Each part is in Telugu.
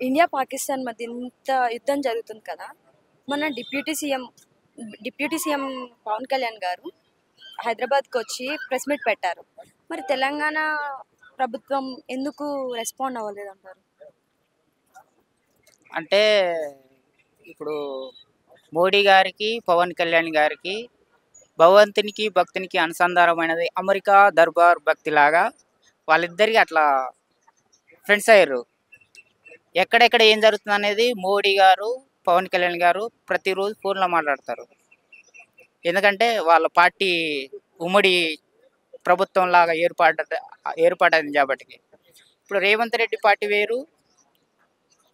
ఇండియా పాకిస్తాన్ మధ్య ఇంత యుద్ధం జరుగుతుంది కదా. మన డిప్యూటీ సీఎం పవన్ కళ్యాణ్ గారు హైదరాబాద్కి వచ్చి ప్రెస్ మీట్ పెట్టారు. మరి తెలంగాణ ప్రభుత్వం ఎందుకు రెస్పాండ్ అవ్వలేదు అంటారు? అంటే ఇప్పుడు మోడీ గారికి పవన్ కళ్యాణ్ గారికి భగవంతునికి భక్తునికి అనుసంధానమైనది అమెరికా దర్బార్ భక్తి లాగా వాళ్ళిద్దరికి అట్లా ఫ్రెండ్స్ అయ్యారు. ఎక్కడెక్కడ ఏం జరుగుతుంది అనేది మోడీ గారు పవన్ కళ్యాణ్ గారు ప్రతిరోజు ఫోన్లో మాట్లాడతారు. ఎందుకంటే వాళ్ళ పార్టీ ఉమ్మడి ప్రభుత్వం లాగా ఏర్పాటైంది కాబట్టి. ఇప్పుడు రేవంత్ రెడ్డి పార్టీ వేరు,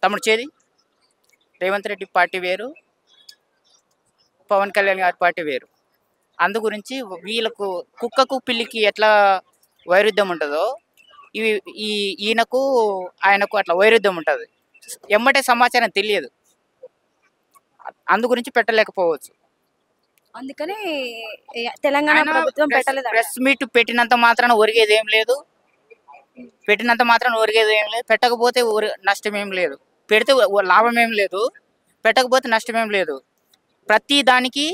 తమ్ముడు చేది రేవంత్ రెడ్డి పార్టీ వేరు, పవన్ కళ్యాణ్ గారి పార్టీ వేరు. అందు గురించి వీళ్ళకు కుక్కకు పిల్లికి ఎట్లా వైరుధ్యం ఉంటుందో ఇవి ఈయనకు ఆయనకు అట్లా వైరుధ్యం ఉంటుంది. ఎమ్మటే సమాచారం తెలియదు, అందు గురించి పెట్టలేకపోవచ్చు. అందుకని తెలంగాణ ప్రభుత్వం పెట్టలేదు. ప్రెస్ మీట్ పెట్టినంత మాత్రాన ఒరిగేది ఏం లేదు, పెట్టకపోతే నష్టం ఏం లేదు, పెడితే లాభం ఏం లేదు, పెట్టకపోతే నష్టం ఏం లేదు. ప్రతి దానికి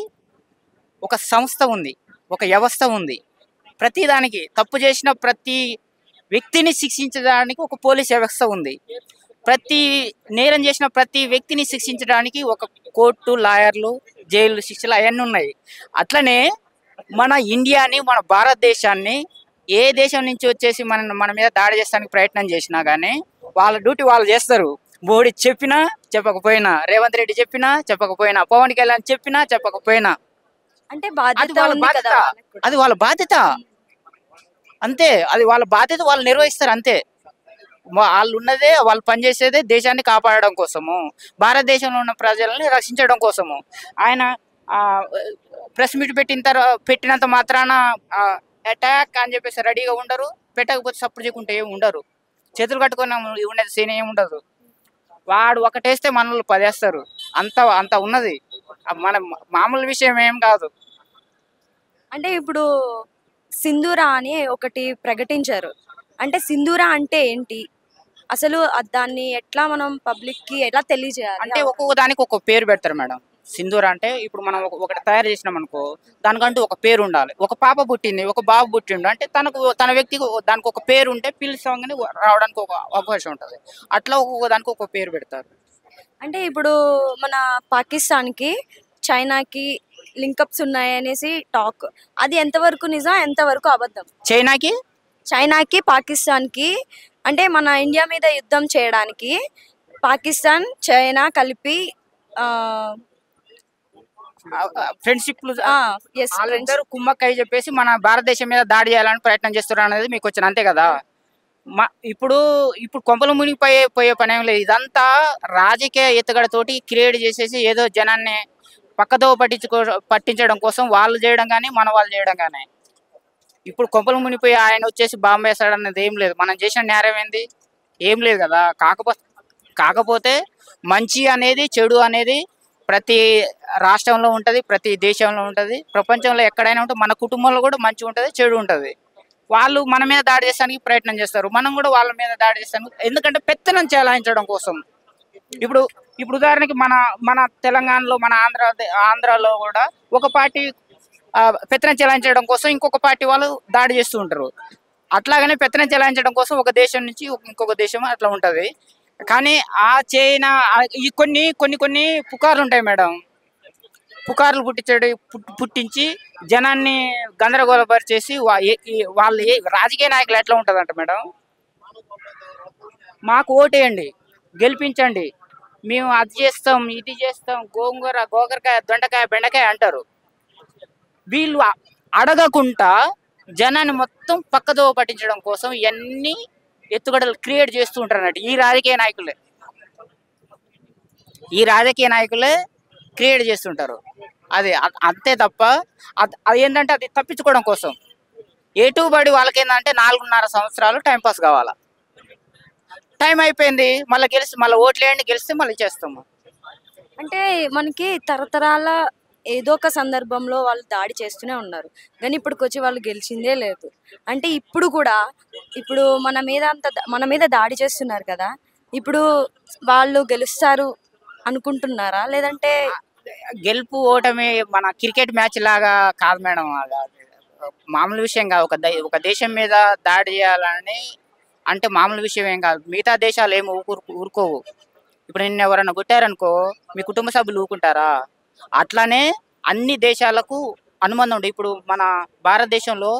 ఒక సంస్థ ఉంది, ఒక వ్యవస్థ ఉంది. ప్రతి దానికి తప్పు చేసిన ప్రతి వ్యక్తిని శిక్షించడానికి ఒక పోలీస్ వ్యవస్థ ఉంది. ప్రతి నేరం చేసిన ప్రతి వ్యక్తిని శిక్షించడానికి ఒక కోర్టు, లాయర్లు, జైలు శిక్షలు అవన్నీ ఉన్నాయి. అట్లనే మన ఇండియాని, మన భారతదేశాన్ని ఏ దేశం నుంచి వచ్చేసి మన మీద దాడి చేస్తానికి ప్రయత్నం చేసినా కానీ వాళ్ళ డ్యూటీ వాళ్ళు చేస్తారు. మోడీ చెప్పినా చెప్పకపోయినా, రేవంత్ రెడ్డి చెప్పినా చెప్పకపోయినా, పవన్ కళ్యాణ్ చెప్పినా చెప్పకపోయినా, అంటే అది వాళ్ళ బాధ్యత అంతే. అది వాళ్ళ బాధ్యత, వాళ్ళు నిర్వహిస్తారు అంతే. వాళ్ళు ఉన్నదే, వాళ్ళు పనిచేసేదే దేశాన్ని కాపాడడం కోసము, భారతదేశంలో ఉన్న ప్రజలని రక్షించడం కోసము. ఆయన ప్రెస్ మీట్ పెట్టినంత మాత్రాన అటాక్ అని చెప్పేసి రెడీగా ఉండరు, పెట్టకపోతే సపోర్ట్ చేయకుంటే ఏమి ఉండరు, చేతులు కట్టుకొని ఉండేది సీన్ ఏమి ఉండదు. వాడు ఒకటేస్తే మనల్ని 10 వేస్తారు, అంత ఉన్నది. మన మామూలు విషయం ఏం కాదు. అంటే ఇప్పుడు సింధూరా అని ఒకటి ప్రకటించారు. అంటే సింధూరా అంటే ఏంటి, అసలు దాన్ని ఎట్లా మనం పబ్లిక్ కి ఎలా తెలియజేయాలి? అంటే ఒక్కొక్క దానికి ఒక్కొక్క పేరు పెడతారు మేడం. సింధూర అంటే ఇప్పుడు మనం ఒకటి తయారు చేసినాం అనుకో, దానికంటూ ఒక పేరు ఉండాలి. ఒక పాప పుట్టింది, ఒక బాబు పుట్టిండు అంటే తన వ్యక్తికి దానికి ఒక పేరు ఉంటే పిలిచామని రావడానికి ఒక అవకాశం ఉంటుంది. అట్లా ఒక్కొక్క దానికి ఒక పేరు పెడతారు. అంటే ఇప్పుడు మన పాకిస్తాన్కి చైనాకి లింకప్స్ ఉన్నాయనేసి టాక్, అది ఎంతవరకు నిజం, ఎంతవరకు అబద్ధం? చైనాకి పాకిస్తాన్కి అంటే మన ఇండియా మీద యుద్ధం చేయడానికి పాకిస్తాన్ చైనా కలిపి ఫ్రెండ్షిప్ వాళ్ళిద్దరు కుమ్మక్కై చెప్పేసి మన భారతదేశం మీద దాడి చేయాలని ప్రయత్నం చేస్తున్నారు అనేది మీకు వచ్చిన అంతే కదా. ఇప్పుడు కొంపలు మునిగిపోయే పని ఏం లేదు. ఇదంతా రాజకీయ ఎత్తుగడతోటి క్రియేట్ చేసేసి ఏదో జనాన్ని పక్కదో పట్టించడం కోసం వాళ్ళు చేయడం కానీ మన వాళ్ళు చేయడం కానీ. ఇప్పుడు కొంపలు మునిగిపోయి ఆయన వచ్చేసి బాంబు వేస్తాడన్నది ఏం లేదు. మనం చేసిన నేరం ఏంది, ఏం లేదు కదా. కాకపోతే మంచి అనేది చెడు అనేది ప్రతి రాష్ట్రంలో ఉంటుంది, ప్రతి దేశంలో ఉంటుంది, ప్రపంచంలో ఎక్కడైనా ఉంటుంది. మన కుటుంబంలో కూడా మంచి ఉంటుంది, చెడు ఉంటుంది. వాళ్ళు మన మీద దాడి చేస్తానికి ప్రయత్నం చేస్తారు, మనం కూడా వాళ్ళ మీద దాడి చేస్తాను. ఎందుకంటే పెత్తనం చెలాయించడం కోసం. ఇప్పుడు ఉదాహరణకి మన తెలంగాణలో, మన ఆంధ్రాలో కూడా ఒక పార్టీ పెత్తనం చెలాయించడం కోసం ఇంకొక పార్టీ వాళ్ళు దాడి చేస్తూ ఉంటారు. అట్లాగనే పెత్తనం చెలాయించడం కోసం ఒక దేశం నుంచి ఇంకొక దేశం అట్లా ఉంటుంది. కానీ ఆ చైనా ఈ కొన్ని పుకార్లు ఉంటాయి మేడం. పుకార్లు పుట్టించి జనాన్ని గందరగోళపరిచేసి వాళ్ళు రాజకీయ నాయకులు ఎట్లా ఉంటుందంట మేడం, మాకు ఓటేయండి, గెలిపించండి, మేము అది చేస్తాం, ఇది చేస్తాం, గోకరకాయ, దొండకాయ, బెండకాయ అంటారు. వీళ్ళు అడగకుండా జనాన్ని మొత్తం పక్కదో పట్టించడం కోసం ఇవన్నీ ఎత్తుగడలు క్రియేట్ చేస్తూ ఉంటారు అన్నట్టు. ఈ రాజకీయ నాయకులే క్రియేట్ చేస్తుంటారు. అది అంతే తప్ప అది ఏంటంటే అది తప్పించుకోవడం కోసం. ఎటుబడి వాళ్ళకి ఏంటంటే 4.5 సంవత్సరాలు టైంపాస్ కావాలా. టైం అయిపోయింది, మళ్ళీ ఓట్లేయండి, గెలిస్తే మళ్ళీ చేస్తాము. అంటే మనకి తరతరాల ఏదో ఒక సందర్భంలో వాళ్ళు దాడి చేస్తూనే ఉన్నారు, కానీ ఇప్పటికొచ్చి వాళ్ళు గెలిచిందే లేదు. అంటే ఇప్పుడు కూడా మన మీద దాడి చేస్తున్నారు కదా, ఇప్పుడు వాళ్ళు గెలుస్తారు అనుకుంటున్నారా, లేదంటే గెలుపు ఓటమి మన క్రికెట్ మ్యాచ్ లాగా కాదు మేడం. మామూలు విషయం కాదు. ఒక దేశం మీద దాడి చేయాలని అంటే మామూలు విషయం ఏం కాదు. మిగతా దేశాలు ఏమి ఊరుకోవు. ఇప్పుడు నిన్ను ఎవరైనా కొట్టారనుకో మీ కుటుంబ సభ్యులు ఊరుకుంటారా? అట్లానే అన్ని దేశాలకు అనుబంధం ఉంటుంది. ఇప్పుడు మన భారతదేశంలో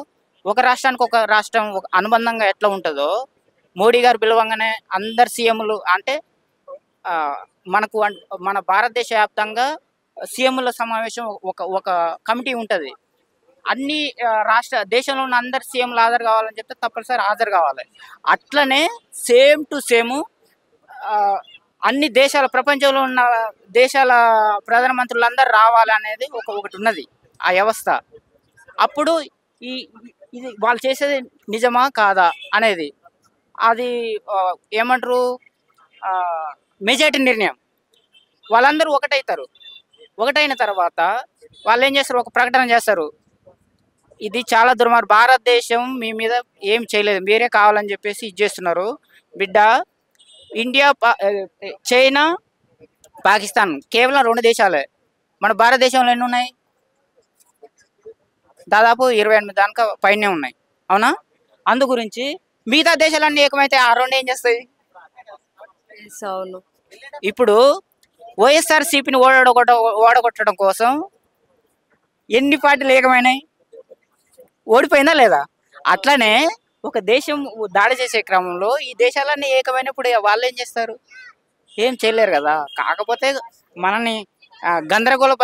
ఒక రాష్ట్రానికి ఒక రాష్ట్రం ఒక అనుబంధంగా ఎట్లా ఉంటుందో మోడీ గారు పిలవంగానే అందరు సీఎంలు అంటే మనకు మన భారతదేశ వ్యాప్తంగా సీఎంల సమావేశం ఒక ఒక కమిటీ ఉంటుంది. అన్ని దేశంలో ఉన్న అందరు సీఎంలు హాజరు కావాలని చెప్తే తప్పనిసరి హాజరు కావాలి. అట్లనే సేమ్ టు సేమ్ అన్ని దేశాల ప్రపంచంలో ఉన్న దేశాల ప్రధానమంత్రులందరూ రావాలనేది ఒకటి ఉన్నది ఆ వ్యవస్థ. అప్పుడు ఇది వాళ్ళు చేసేది నిజమా కాదా అనేది అది ఏమంటారు మెజారిటీ నిర్ణయం. వాళ్ళందరూ ఒకటైతారు. ఒకటైన తర్వాత వాళ్ళు ఏం చేస్తారు, ఒక ప్రకటన చేస్తారు, ఇది చాలా దుర్మార్గం, భారతదేశం మీ మీద ఏం చేయలేదు, మీరే కావాలని చెప్పేసి ఇది చేస్తున్నారు బిడ్డ. ఇండియా చైనా పాకిస్తాన్ కేవలం 2 దేశాలే. మన భారతదేశంలో ఎన్ని ఉన్నాయి? దాదాపు 28 దాకా పైనే ఉన్నాయి. అవునా? అందు గురించి మిగతా దేశాలన్నీ ఏకమైతే ఆ 2 ఏం చేస్తాయి? అవును. ఇప్పుడు వైఎస్ఆర్సీపీని ఓడగొట్టడం కోసం ఎన్ని పార్టీలు ఏకమైనాయి? ఓడిపోయిందా లేదా? అట్లనే ఒక దేశం దాడి చేసే క్రమంలో ఈ దేశాలన్నీ ఏకమైనప్పుడు వాళ్ళు ఏం చేస్తారు? ఏం చేయలేరు కదా. కాకపోతే మనని గందరగోళ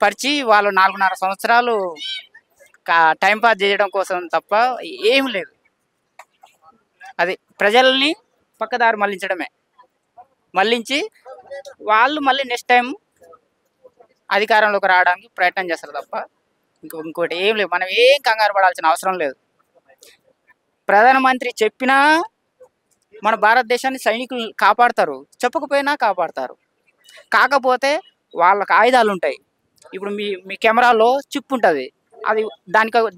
పరిచి వాళ్ళు 4.5 సంవత్సరాలు టైంపాస్ చేయడం కోసం తప్ప ఏం లేదు. అది ప్రజల్ని పక్కదారి మళ్లించడమే. మళ్లించి వాళ్ళు మళ్ళీ నెక్స్ట్ టైం అధికారంలోకి రావడానికి ప్రయత్నం చేస్తారు తప్ప ఇంకోటి ఏం లేదు. మనం ఏం కంగారు పడాల్సిన అవసరం లేదు. ప్రధానమంత్రి చెప్పినా మన భారతదేశాన్ని సైనికులు కాపాడతారు, చెప్పకపోయినా కాపాడతారు. కాకపోతే వాళ్ళకి ఆయుధాలు ఉంటాయి. ఇప్పుడు మీ కెమెరాలో చిప్ ఉంటుంది, అది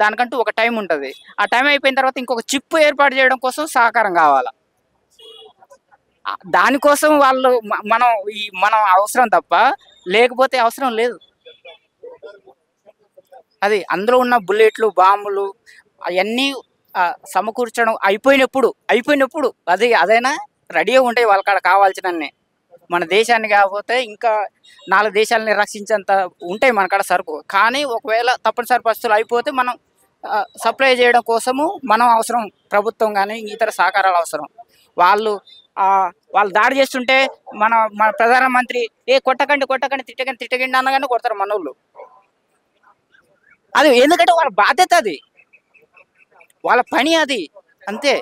దానికంటూ ఒక టైం ఉంటుంది. ఆ టైం అయిపోయిన తర్వాత ఇంకొక చిప్ ఏర్పాటు చేయడం కోసం సహకారం కావాలి. దానికోసం మనం అవసరం తప్ప లేకపోతే అవసరం లేదు. అది అందులో ఉన్న బుల్లెట్లు, బాంబులు అవన్నీ సమకూర్చడం అయిపోయినప్పుడు అదైనా రెడీగా ఉంటాయి వాళ్ళ కాడ కావాల్సినన్ని. మన దేశాన్ని కాకపోతే ఇంకా 4 దేశాలని రక్షించేంత ఉంటాయి మన కాడ సరుకు. కానీ ఒకవేళ తప్పనిసరి పరిస్థితులు అయిపోతే మనం సప్లై చేయడం కోసము మనం అవసరం, ప్రభుత్వం కానీ ఇతర సహకారాలు అవసరం. వాళ్ళు దాడి చేస్తుంటే మన ప్రధానమంత్రి కొట్టకండి తిట్టకండి అనగానే కొడతారు మనోళ్ళు. అది ఎందుకంటే వాళ్ళ బాధ్యత, అది వాళ్ళ పని, అది అంతే.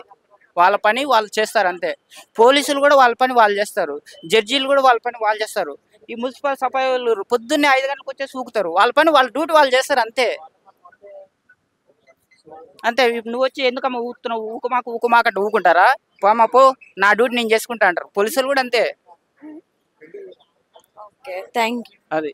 వాళ్ళ పని వాళ్ళు చేస్తారు అంతే. పోలీసులు కూడా వాళ్ళ పని వాళ్ళు చేస్తారు, జడ్జీలు కూడా వాళ్ళ పని వాళ్ళు చేస్తారు. ఈ మున్సిపల్ సఫాయి వాళ్ళు పొద్దున్నే 5 గంటలకు వచ్చేసి ఊకుతారు. వాళ్ళ పని వాళ్ళ డ్యూటీ వాళ్ళు చేస్తారు అంతే. నువ్వు వచ్చి ఎందుకమ్మా ఊకుతున్నావు, ఊకుమాకంటే ఊకుంటారా? పోమా పో, నా డ్యూటీ నేను చేసుకుంటా అంటారు. పోలీసులు కూడా అంతే. Okay, thank you. అది